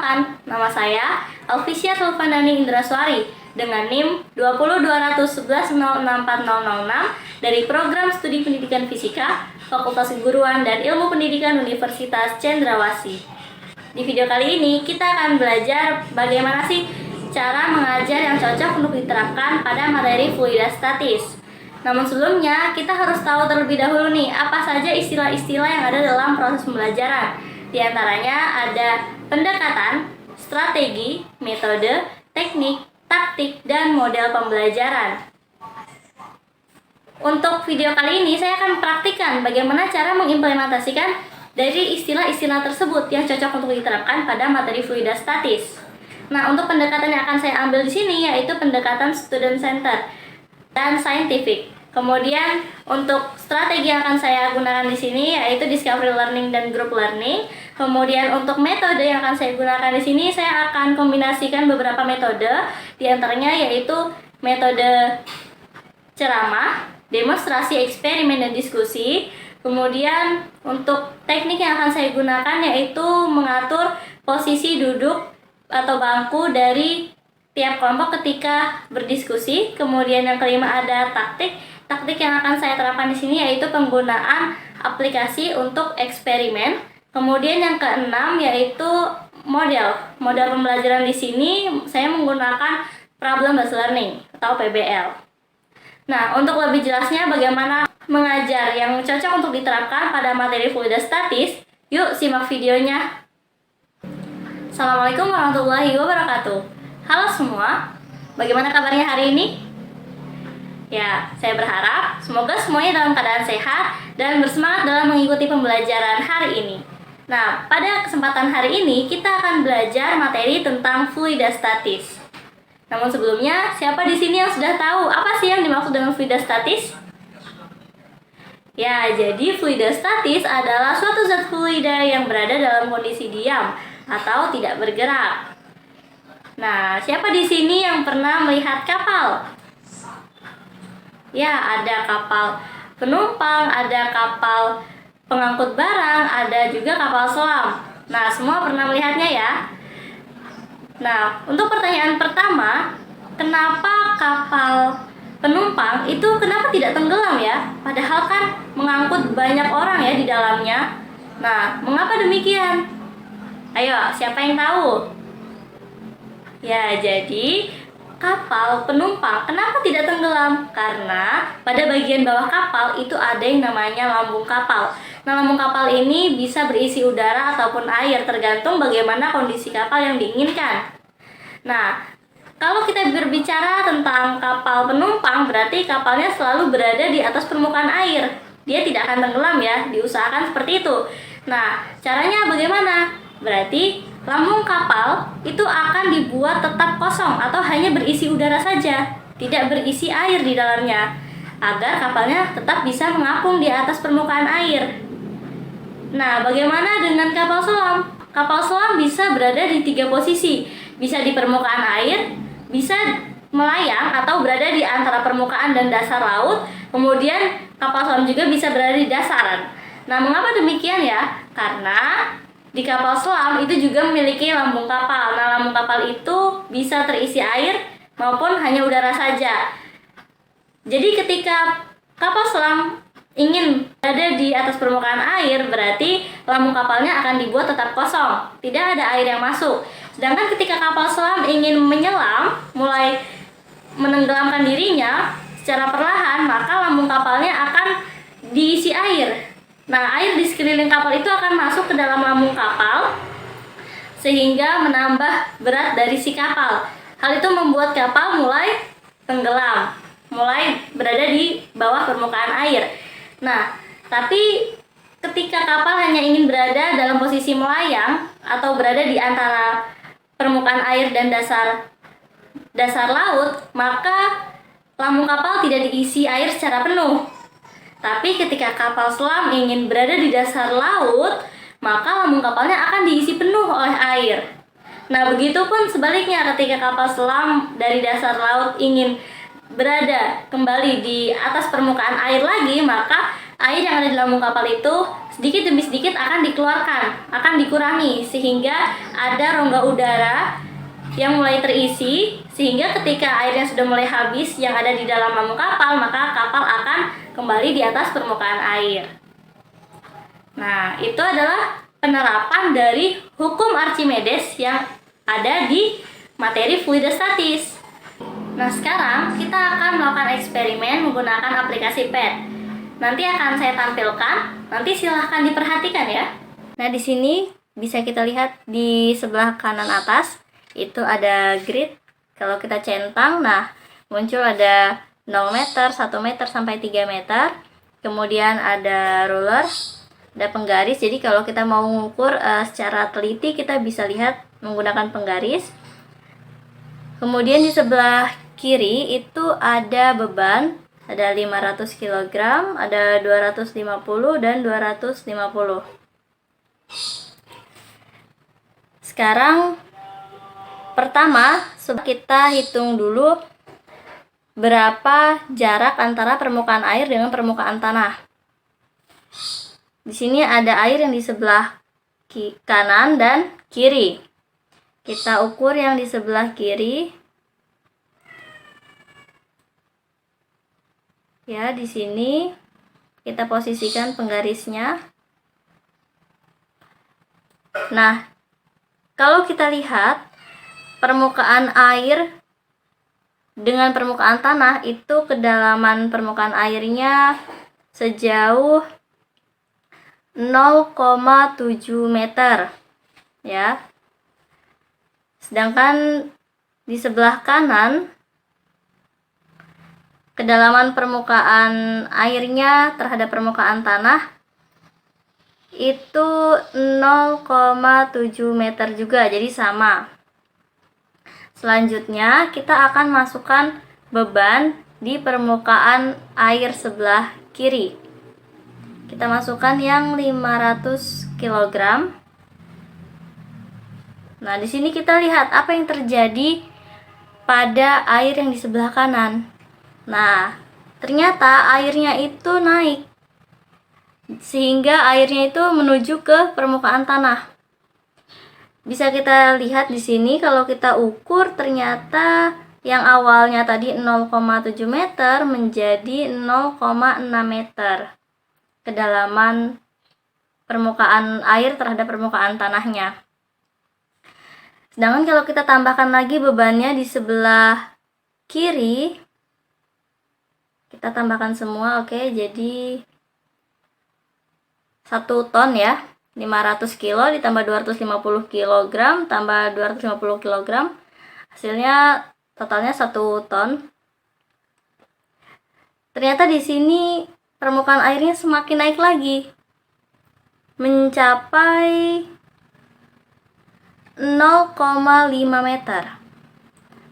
Perkenalkan, nama saya Alfisya Sulfandani Indraswari dengan NIM 2021110640006 dari Program Studi Pendidikan Fisika, Fakultas Keguruan dan Ilmu Pendidikan Universitas Cendrawasih. Di video kali ini kita akan belajar bagaimana sih cara mengajar yang cocok untuk diterapkan pada materi fluida statis. Namun sebelumnya kita harus tahu terlebih dahulu nih apa saja istilah-istilah yang ada dalam proses pembelajaran. Di antaranya ada pendekatan, strategi, metode, teknik, taktik, dan model pembelajaran. Untuk video kali ini saya akan praktikkan bagaimana cara mengimplementasikan dari istilah-istilah tersebut yang cocok untuk diterapkan pada materi fluida statis. Nah, untuk pendekatan yang akan saya ambil di sini yaitu pendekatan student center dan scientific. Kemudian untuk strategi yang akan saya gunakan di sini yaitu discovery learning dan group learning. Kemudian untuk metode yang akan saya gunakan di sini saya akan kombinasikan beberapa metode, di antaranya yaitu metode ceramah, demonstrasi, eksperimen, dan diskusi. Kemudian untuk teknik yang akan saya gunakan yaitu mengatur posisi duduk atau bangku dari tiap kelompok ketika berdiskusi. Kemudian yang kelima ada taktik. Taktik yang akan saya terapkan di sini yaitu penggunaan aplikasi untuk eksperimen. Kemudian yang keenam yaitu model. Model pembelajaran di sini saya menggunakan problem based learning atau PBL. Nah, untuk lebih jelasnya bagaimana mengajar yang cocok untuk diterapkan pada materi fluida statis, yuk simak videonya. Assalamualaikum warahmatullahi wabarakatuh. Halo semua, bagaimana kabarnya hari ini? Ya, saya berharap semoga semuanya dalam keadaan sehat dan bersemangat dalam mengikuti pembelajaran hari ini. Nah, pada kesempatan hari ini kita akan belajar materi tentang fluida statis. Namun sebelumnya, siapa di sini yang sudah tahu apa sih yang dimaksud dengan fluida statis? Ya, jadi fluida statis adalah suatu zat fluida yang berada dalam kondisi diam atau tidak bergerak. Nah, siapa di sini yang pernah melihat kapal? Ya, ada kapal penumpang, ada kapal pengangkut barang, ada juga kapal selam. Nah, semua pernah melihatnya ya. Nah, untuk pertanyaan pertama, kenapa kapal penumpang itu kenapa tidak tenggelam ya? Padahal kan mengangkut banyak orang ya di dalamnya. Nah, mengapa demikian? Ayo, siapa yang tahu? Ya, jadi kapal penumpang kenapa tidak tenggelam? Karena pada bagian bawah kapal itu ada yang namanya lambung kapal. Nah, lambung kapal ini bisa berisi udara ataupun air tergantung bagaimana kondisi kapal yang diinginkan. Nah, kalau kita berbicara tentang kapal penumpang, berarti kapalnya selalu berada di atas permukaan air. Dia tidak akan tenggelam ya, diusahakan seperti itu. Nah, caranya bagaimana? Berarti lambung kapal itu akan dibuat tetap kosong atau hanya berisi udara saja, tidak berisi air di dalamnya, agar kapalnya tetap bisa mengapung di atas permukaan air. Nah, bagaimana dengan kapal selam? Kapal selam bisa berada di 3 posisi, bisa di permukaan air, bisa melayang atau berada di antara permukaan dan dasar laut, kemudian kapal selam juga bisa berada di dasaran. Nah, mengapa demikian ya? Karena di kapal selam itu juga memiliki lambung kapal. Nah, lambung kapal itu bisa terisi air maupun hanya udara saja. Jadi ketika kapal selam ingin berada di atas permukaan air, berarti lambung kapalnya akan dibuat tetap kosong, tidak ada air yang masuk. Sedangkan ketika kapal selam ingin menyelam, mulai menenggelamkan dirinya secara perlahan, maka lambung kapalnya akan diisi air. Nah, air di sekeliling kapal itu akan masuk ke dalam lambung kapal sehingga menambah berat dari si kapal. Hal itu membuat kapal mulai tenggelam, mulai berada di bawah permukaan air. Nah, tapi ketika kapal hanya ingin berada dalam posisi melayang atau berada di antara permukaan air dan dasar laut, maka lambung kapal tidak diisi air secara penuh. Tapi ketika kapal selam ingin berada di dasar laut, maka lambung kapalnya akan diisi penuh oleh air. Nah, begitupun sebaliknya ketika kapal selam dari dasar laut ingin berada kembali di atas permukaan air lagi, maka air yang ada di lambung kapal itu sedikit demi sedikit akan dikeluarkan, akan dikurangi, sehingga ada rongga udara yang mulai terisi, sehingga ketika airnya sudah mulai habis yang ada di dalam lambung kapal, maka kapal akan kembali di atas permukaan air. Nah, itu adalah penerapan dari hukum Archimedes yang ada di materi fluidostatis. Nah, sekarang kita akan melakukan eksperimen menggunakan aplikasi PET. Nanti akan saya tampilkan, nanti silahkan diperhatikan ya. Nah, di sini bisa kita lihat di sebelah kanan atas, itu ada grid. Kalau kita centang, nah muncul ada 0 meter, 1 meter, sampai 3 meter. Kemudian ada ruler, ada penggaris. Jadi kalau kita mau mengukur secara teliti, kita bisa lihat menggunakan penggaris. Kemudian di sebelah kiri itu ada beban, ada 500 kg, ada 250 dan 250. Sekarang pertama kita hitung dulu berapa jarak antara permukaan air dengan permukaan tanah. Di sini ada air yang di sebelah kanan dan kiri. Kita ukur yang di sebelah kiri. Ya, di sini kita posisikan penggarisnya. Nah, kalau kita lihat permukaan air dengan permukaan tanah itu kedalaman permukaan airnya sejauh 0,7 meter ya. Sedangkan di sebelah kanan kedalaman permukaan airnya terhadap permukaan tanah itu 0,7 meter juga, jadi sama. Selanjutnya kita akan masukkan beban di permukaan air sebelah kiri. Kita masukkan yang 500 kg. Nah, di sini kita lihat apa yang terjadi pada air yang di sebelah kanan. Nah, ternyata airnya itu naik, sehingga airnya itu menuju ke permukaan tanah. Bisa kita lihat di sini kalau kita ukur, ternyata yang awalnya tadi 0,7 meter menjadi 0,6 meter kedalaman permukaan air terhadap permukaan tanahnya. Sedangkan kalau kita tambahkan lagi bebannya di sebelah kiri, kita tambahkan semua, oke, jadi 1 ton ya. 500 kilo ditambah 250 kg tambah 250 kg, hasilnya totalnya 1 ton. Ternyata di sini permukaan airnya semakin naik lagi, mencapai 0,5 meter.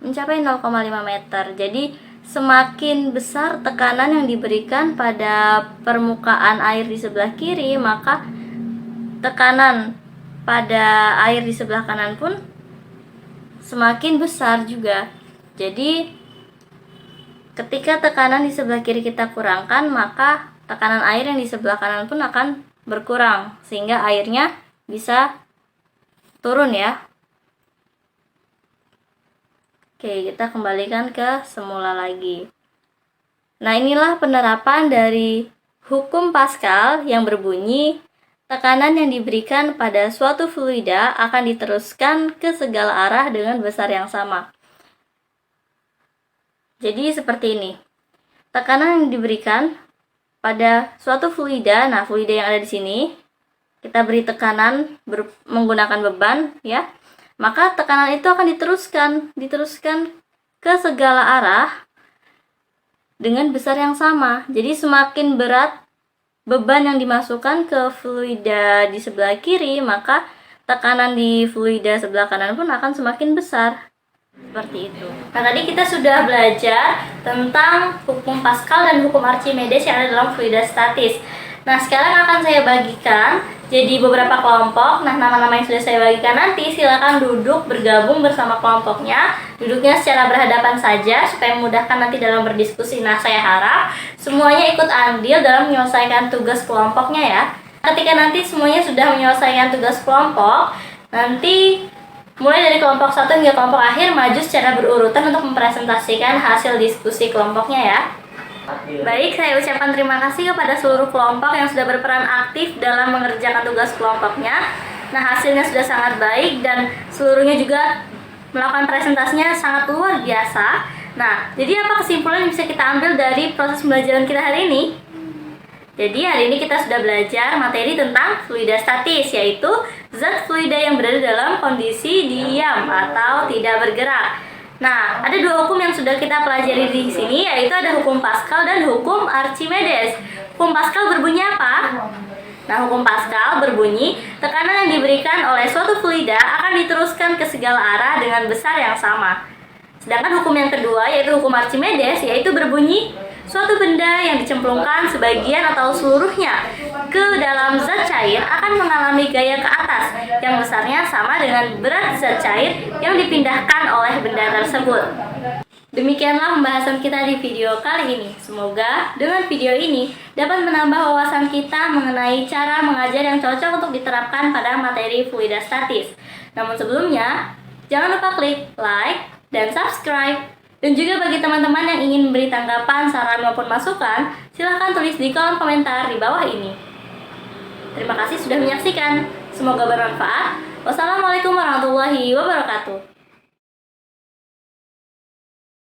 Mencapai 0,5 meter. Jadi semakin besar tekanan yang diberikan pada permukaan air di sebelah kiri, maka tekanan pada air di sebelah kanan pun semakin besar juga. Jadi ketika tekanan di sebelah kiri kita kurangkan, maka tekanan air yang di sebelah kanan pun akan berkurang, sehingga airnya bisa turun ya. Oke, kita kembalikan ke semula lagi. Nah, inilah penerapan dari hukum Pascal yang berbunyi tekanan yang diberikan pada suatu fluida akan diteruskan ke segala arah dengan besar yang sama. Jadi seperti ini. Tekanan yang diberikan pada suatu fluida, nah fluida yang ada di sini, kita beri tekanan menggunakan beban ya, maka tekanan itu akan diteruskan ke segala arah dengan besar yang sama. Jadi semakin berat beban yang dimasukkan ke fluida di sebelah kiri, maka tekanan di fluida sebelah kanan pun akan semakin besar. Seperti itu. Nah, tadi kita sudah belajar tentang hukum Pascal dan hukum Archimedes yang ada dalam fluidostatis. Nah, sekarang akan saya bagikan jadi beberapa kelompok. Nah, nama-nama yang sudah saya bagikan nanti silakan duduk bergabung bersama kelompoknya. Duduknya secara berhadapan saja supaya memudahkan nanti dalam berdiskusi. Nah, saya harap semuanya ikut andil dalam menyelesaikan tugas kelompoknya ya. Ketika nanti semuanya sudah menyelesaikan tugas kelompok, nanti mulai dari kelompok 1 hingga kelompok akhir maju secara berurutan untuk mempresentasikan hasil diskusi kelompoknya ya. Baik, saya ucapkan terima kasih kepada seluruh kelompok yang sudah berperan aktif dalam mengerjakan tugas kelompoknya. Nah, hasilnya sudah sangat baik dan seluruhnya juga melakukan presentasinya sangat luar biasa. Nah, jadi apa kesimpulan yang bisa kita ambil dari proses pembelajaran kita hari ini? Jadi hari ini kita sudah belajar materi tentang fluida statis, yaitu zat fluida yang berada dalam kondisi diam atau tidak bergerak. Nah, ada dua hukum yang sudah kita pelajari di sini, yaitu ada hukum Pascal dan hukum Archimedes. Hukum Pascal berbunyi apa? Nah, hukum Pascal berbunyi, tekanan yang diberikan oleh suatu fluida akan diteruskan ke segala arah dengan besar yang sama. Sedangkan hukum yang kedua, yaitu hukum Archimedes, yaitu berbunyi, suatu benda yang dicemplungkan sebagian atau seluruhnya ke dalam zat cair akan mengalami gaya ke atas yang besarnya sama dengan berat zat cair yang dipindahkan oleh benda tersebut. Demikianlah pembahasan kita di video kali ini. Semoga dengan video ini dapat menambah wawasan kita mengenai cara mengajar yang cocok untuk diterapkan pada materi fluida statis. Namun sebelumnya, jangan lupa klik like dan subscribe. Dan juga bagi teman-teman yang ingin memberi tanggapan, saran maupun masukan, silahkan tulis di kolom komentar di bawah ini. Terima kasih sudah menyaksikan. Semoga bermanfaat. Wassalamualaikum warahmatullahi wabarakatuh.